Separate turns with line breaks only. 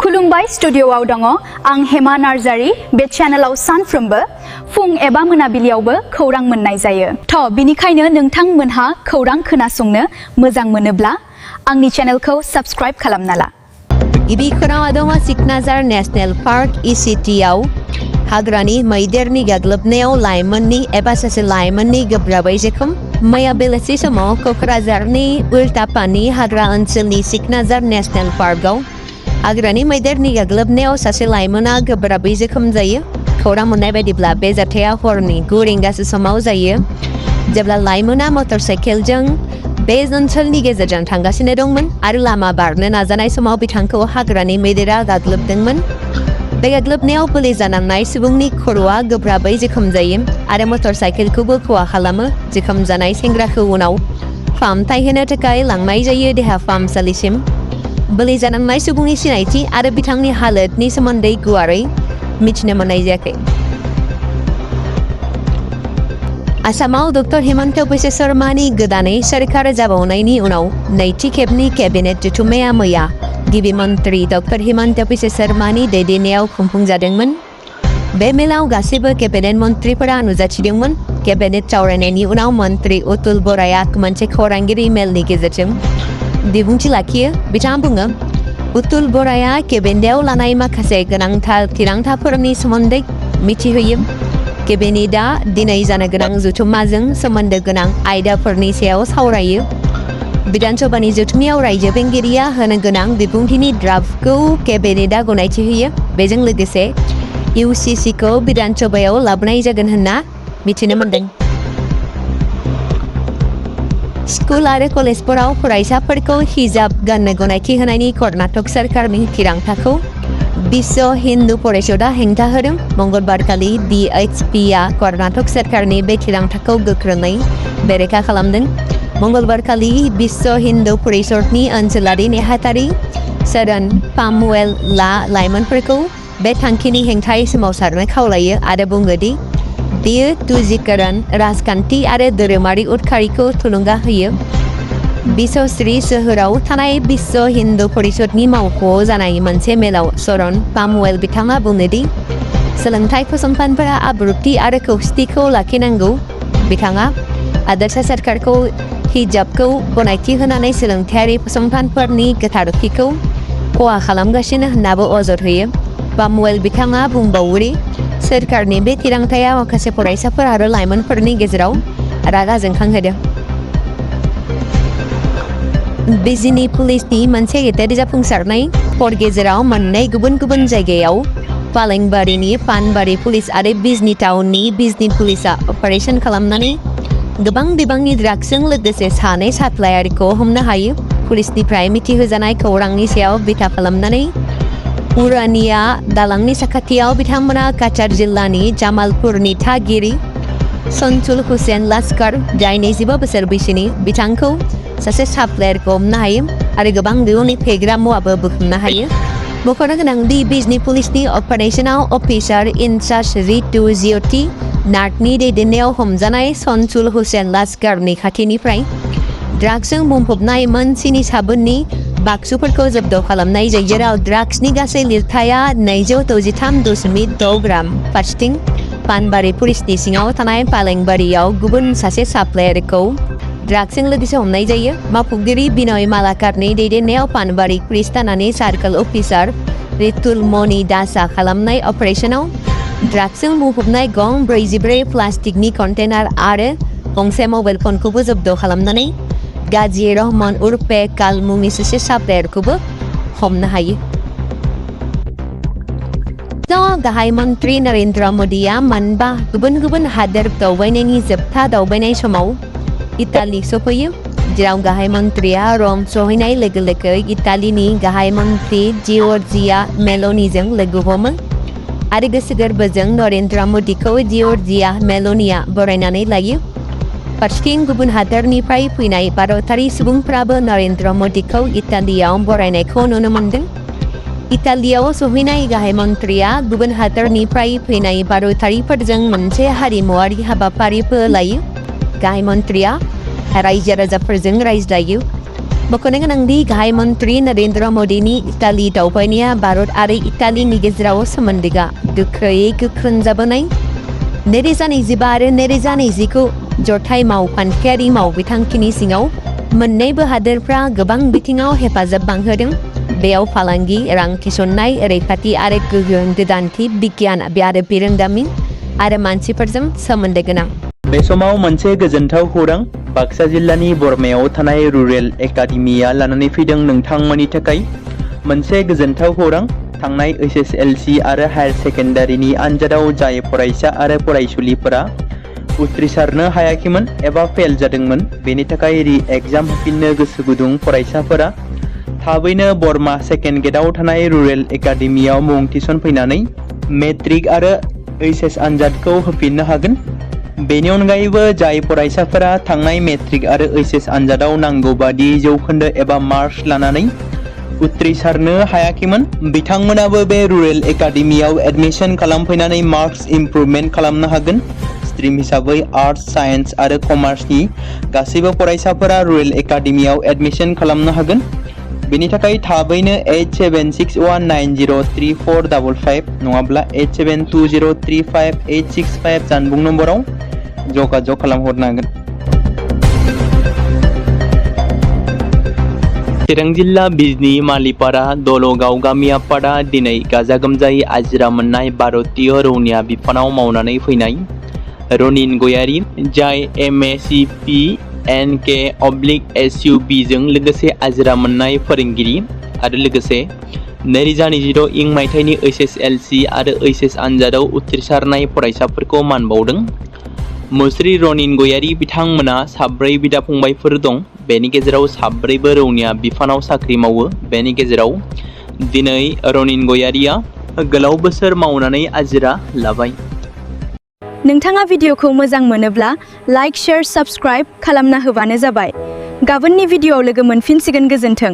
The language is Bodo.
खुलुमबाय स्टुडिय'आव दङ आं हेमा नार्जारी बे चेनेलाव सानफ्रोमबो फुं एबा मोनाबिलियावबो खौरां मोननाय जायो। बिनिखायनो नोंथांमोनहा खौरां खोनासंनो मोजां मोनोब्ला आंनि चेनेलखौ साबस्क्राइब खालामना ला।
गिबि खौराङा दङ सिकनाझार नेशनेल पार्क इसिटिआव हाग्रानि मैदेरनि गाग्लोबनायाव लाइमोननि एबा सासे लाइमोननि गोब्राबै जोखोम। मैया बेलासि समाव क'क्राझारनि उल्टापानि हाग्रा ओनसोलनि सिकनाझार नेशनेल पार्कआव हाग्रानि मैदेरनि गाग्लोबनायाव सासे लाइमोना गोब्राबै जोखोम जायो। खौरां मोननाय बायदिब्ला बे जाथाया हरनि 9 रिंगासो समाव जायो, जेब्ला लाइमोना मटरसाइकेलजों बे ओनसोलनि गेजेरजों थांगासिनो दंमोन आरो लामा बारनो नाजानाय समाव बिथांखौ हाग्रानि मैदेरा गाग्लोबदोंमोन। बे गाग्लोबनायाव बोलि जानांनाय सुबुंनि खर'आ गोब्राबै जोखोम जायो आरो मटरसाइकेलखौबो खहा खालामो। जोखोम जानाय सेंग्राखौ उनाव फाहामथाय होनो थाखाय लांनाय जायो देहा फाहामसालिसिम। बोलि जानांनाय सुबुंनि सिनायथि आरो बिथांनि हालोदनि सोमोन्दै गुवारै मिथिनो मोननाय जायाखै। आसामाव डक्टर हिमन्त बिश्व शर्मानि गोदानै सोरखार जाबावनायनि उनाव नैथि खेबनि केबिनेट जथुम्माया मैया गिबि मन्त्रि डक्टर हिमन्त बिश्व शर्मानि दैदेननायाव खुंफुंजादोंमोन। बे मेलाव गासैबो केबिनेट मन्त्रिफोरा नुजाथिदोंमोन। केबिनेट सावरायनायनि उनाव मन्त्रि उतुल बराया मोनसे खौरांगिरि मेलनि गेजेरजों बिबुंथि लाखियो। बिथाङा बुङो, उतुल बराया केबिनेटआव लानाय माखासे गोनांथार थिरांथाफोरनि सोमोन्दै मिथिहोयो। केबिनेटआ दिनै जानो गोनां जथुम्माजों सोमोन्दो गोनां आयदाफोरनि सायाव सावरायो। विधान सभानि जथुम्मायाव रायजो बेंगिरिया होनो गोनां बिबुंथिनि ड्राफ्टखौ केबिनेटआ गनायथि होयो। बेजों लोगोसे UCCखौ विधान सभायाव लाबोनाय जागोन होनना मिथिनो मोन्दों। स्कुल आरो कलेजफोराव फरायसाफोरखौ हिजाब गाननो गनायथि होनायनि कर्नाटक सरकारनि थिरांथाखौ विश्व हिन्दु परिषदआ हेंथा होदों। मंगलबारखालि BHPआ कर्नाटक सरकारनि बे थिरांथाखौ गोख्रोङै बेरेखा खालामदों। मंगलबारखालि विश्व हिन्दु परिषदनि ओनसोलारि नेहाथारि शरण पामुवेलआ लाइमोनफोरखौ बे थांखिनि हेंथायै सोमावसारनो खावलायो आरो बुङो दि बेयो तुजिकरण राजखान्थि आरो धोरोमारि उदखारिखौ थुलुंगा होयो। बिशश्री सोहोराव थानाय विश्व हिन्दु परिषदनि मावख'आव जानाय मोनसे मेलाव शरण पामुवेल बिथाङा बुङो दि सोलोंथाइ फसंथानफोरा आब्रुथि आरो खौसेथिखौ लाखिनांगौ। बिथाङा हादोरसा सरकारखौ हिजाबखौ गनायथि होनानै सोलोंथायारि फसंथानफोरनि गोथारथिखौ खहा खालामगासिनो होननाबो अजद होयो। पामुवेल बिथाङा बुंबावो दि सोरखारनि बे थिरांथाया माखासे फरायसाफोर आरो लाइमोनफोरनि गेजेराव रागा जोंखांहोदों। बिजनी पुलिसनि मोनसे गेदेर जाफुंसारनाय हर गेजेराव मोननै गुबुन गुबुन जायगायाव पालेंबारिनि पानबारि पुलिस आरो बिजनी टाउननि बिजनी पुलिसआ अपारेशन खालामनानै गोबां बिबांनि ड्राग्सजों लोगोसे सानै साप्लायारखौ हमनो हायो। पुलिसनिफ्राय मिथिहोजानाय खौरांनि सायाव बिथा खालामनानै उरानिया दालांनि साखाथियाव बिथांमोना कक्राझार जिल्लानि जामालपुरनि थागिरि सनसुल हुसेन लास्कार, जाय 25 बोसोर बैसोनि, बिथांखौ सासे साप्लायारखौ हमनो हायो आरो गोबां बिबांनि फेग्रा मुवाबो बुथुमनो हायो। मख'नो गोनां दि बिजनी पुलिसनि अपारेशनाव अफिसार इनचार्ज रितु ज्योति नाथनि दैदेननायाव हमजानाय सनसुल हुसेन लास्कारनि खाथिनिफ्राय ड्राग्सजों बुंफबनाय मोन 7 साबुननि बाक्सुफोरखौ जब्द खालामनाय जायो, जेराव ड्राग्सनि गासै लिरथाया 263.6 ग्राम। फारसेथिं पानबारि पुलिसनि सिङाव थानाय पालेंबारियाव गुबुन सासे साप्लायारखौ ड्राग्सजों लोगोसे हमनाय जायो। मावफुंगिरि बिनय मालाकारनि दैदेननायाव पानबारि पुलिस थानानि सार्कल अफिसार रितुल मणि दासआ खालामनाय अपारेशनाव ड्राग्सजों बुंफबनाय गं 44 प्लास्टिकनि कन्टेनार आरो गंसे मबाइल फनखौबो जब्द खालामनानै गाजी रहमान उर्फे काल मुंनि सासे साप्लायारखौबो हमनो हायो। गाहाय मन्त्रि नरेन्द्र मदिया मोनबा गुबुन गुबुन हादोर दावबायनायनि जोबथा दावबायनाय समाव इटाली सफैयो, जेराव गाहाय मन्त्रिया रम सहैनाय लोगो लोगो इटालीनि गाहाय मन्त्रि जिअर्जिया मेल'नीजों लोगो हमो आरो गोसो गोरबोजों नरेन्द्र मदिखौ जिअर्जिया मेल'नीआ बरायनानै लायो। फारसेथिं गुबुन हादोरनिफ्राय फैनाय भारतारि सुबुंफ्राबो नरेन्द्र मदिखौ इटालीयाव बरायनायखौ नुनो मोन्दों। इटालीयाव सहैनाय गाहाय मन्त्रिया गुबुन हादोरनिफ्राय फैनाय भारतारिफोरजों मोनसे हारिमुआरि हाबाफारिबो लायो। गाहाय मन्त्रिया रायजो राजाफोरजों रायज्लायो। मख'नो गोनांदि गाहाय मन्त्रि नरेंद्र मदिनि इटालि दावबायनाया भारत आरो इटालिनि गेजेराव सोमोन्दोआ गोख्रैयै गोख्रों जाबोनाय 2025 आरो 2029 जथाय मावफान्थियारि मावबिथांखिनि सिङाव मोन्नैबो हादोरफ्रा गोबां बिथिङाव हेफाजाब बांहोदों। बेयाव फालांगि, रां थिसननाय, रैखाथि आरो गोख्रों गोदानथि, बिगियान आरो बिरोंदामिन आरो मानसिफोरजों सोमोन्दो गोनां।
बे समाव मोनसे गोजोनथाव खौरां बाक्सा जिल्लानि बरमायाव थानाय रुरेल एकाडेमिया लानानै फैदों नोंथांमोननि थाखाय मोनसे गोजोनथाव खौरां। थांनाय SSLC आरो हायार सेकेन्डारिनि आनजादाव जाय फरायसा आरो फरायसुलिफोरा उथ्रिसारनो हायाखैमोन एबा फेल जादोंमोन, बेनि थाखाय रि-एग्जाम होफिननो गोसो गुदुं फरायसाफोरा थाबैनो बरमा सेकेन्ड गेटआव थानाय रुरेल एकाडेमियाव मुं थिसनफैनानै मेट्रिक आरो HS आनजादखौ होफिननो हागोन। बेनि अनगायैबो जाय फरायसाफोरा थांनाय मेट्रिक आरो HS आनजादाव नांगौ बादि जौखोन्दो एबा मार्क्स लानानै उथ्रिसारनो हायाखैमोन, बिथांमोनाबो बे रुरेल एकाडेमियाव एडमिशन खालामफैनानै मार्क्स इमप्रुभमेन्ट खालामनो हागोन। स्ट्रिम हिसाबै आर्ट्स, साइन्स आरो कमार्सनि गासैबो फरायसाफोरा रुरेल एकाडेमियाव एडमिशन खालामनो हागोन। बेनि थाखाय थाबैनो 8761903455 नङाब्ला 87203585 जानबुं नम्बराव जगाजग खालामहरनो हागोन। चिरां जिल्ला बिजनी मालिपारा दलगाव गामि आफादा दिनै गाजा गोमजायै आजिरा मोननाय भारतीय रौनिया बिफानाव मावनानै फैनाय रनिन गयारी, जाय MACPNK/SUB जों लोगोसे आजिरा मोननाय फोरोंगिरि आरो लोगोसे 2026 इं मायथाइनि SSLC आरो HS आनजादाव उथ्रिसारनाय फरायसाफोरखौ मान बावदों। मुस्रि रनिन गयारी बिथांमोना 4 बिदा-फंबायफोर दं। बेनि गेजेराव 4बो रौनिया बिफानाव साख्रि मावो। बेनि गेजेराव दिनै रनिन गयारीया गोलाव बोसोर मावनानै आजिरा लाबाय।
नोंथाङा भिडिअखौ मोजां मोनोब्ला लाइक, शेयार, साबस्क्राइब खालामना होबानो जाबाय। गाबोननि भिडिअआव लोगो मोनफिनसिगोन। गोजोन्थों।